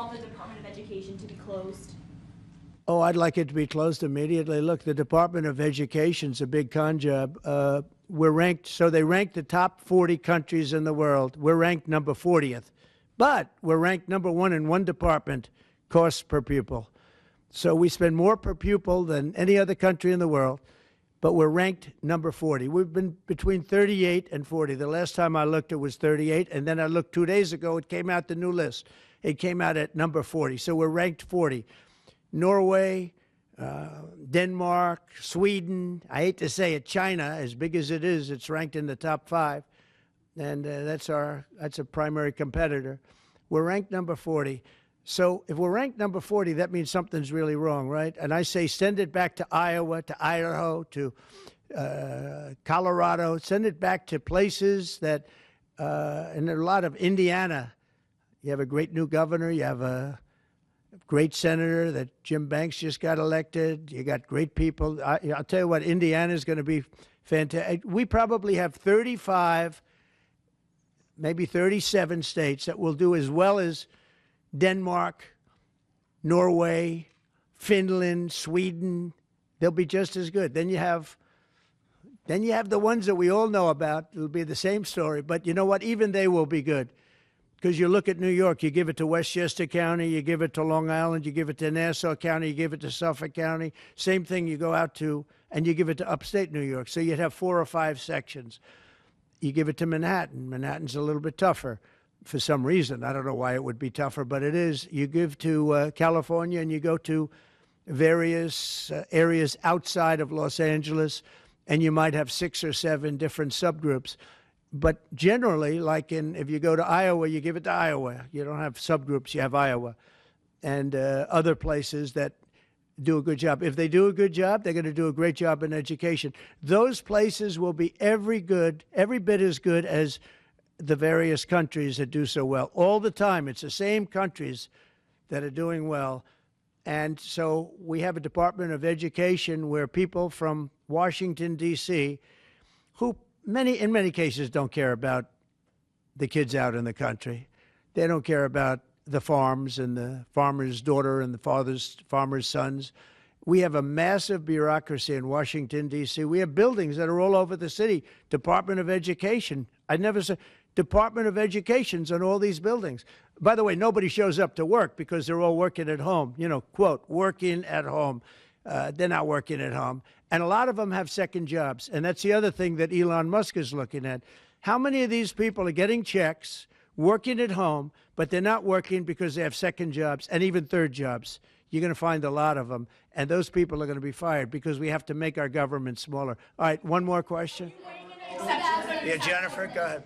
want the Department of Education to be closed? Oh, I'd like it to be closed immediately. Look, the Department of Education's a big con job. We're ranked, so they rank the top 40 countries in the world. We're ranked number 40th. But we're ranked number one in one department, cost per pupil. So we spend more per pupil than any other country in the world, but we're ranked number 40. We've been between 38 and 40. The last time I looked, it was 38, and then I looked 2 days ago, it came out the new list. It came out at number 40, so we're ranked 40. Norway, Denmark, Sweden, I hate to say it, China, as big as it is, it's ranked in the top 5, and that's a primary competitor. We're ranked number 40. So if we're ranked number 40, that means something's really wrong, right? And I say send it back to Iowa, to Idaho, to Colorado. Send it back to places that, and there are a lot of Indiana. You have a great new governor. You have a great senator that Jim Banks just got elected. You got great people. I'll tell you what, Indiana is going to be fantastic. We probably have 35, maybe 37 states that will do as well as Denmark, Norway, Finland, Sweden. They'll be just as good. Then you have the ones that we all know about. It'll be the same story. But you know what? Even they will be good. Because you look at New York, you give it to Westchester County, you give it to Long Island, you give it to Nassau County, you give it to Suffolk County. Same thing you go out to, and you give it to upstate New York. So you'd have 4 or 5 sections. You give it to Manhattan. Manhattan's a little bit tougher for some reason. I don't know why it would be tougher, but it is. You give to California, and you go to various areas outside of Los Angeles, and you might have 6 or 7 different subgroups. But generally, like if you go to Iowa, you give it to Iowa. You don't have subgroups, you have Iowa. And other places that do a good job. If they do a good job, they're going to do a great job in education. Those places will be every bit as good as the various countries that do so well. All the time, it's the same countries that are doing well. And so we have a Department of Education where people from Washington, D.C., who in many cases don't care about the kids out in the country. They don't care about the farms and the farmer's daughter and the farmer's sons. We have a massive bureaucracy in Washington, D.C. We have buildings that are all over the city. Department of Education. I never said Department of Education's on all these buildings. By the way, nobody shows up to work because they're all working at home. You know, quote, working at home. They're not working at home. And a lot of them have second jobs. And that's the other thing that Elon Musk is looking at. How many of these people are getting checks, working at home, but they're not working because they have second jobs and even third jobs? You're going to find a lot of them. And those people are going to be fired because we have to make our government smaller. All right, one more question. Yeah, Jennifer, go ahead.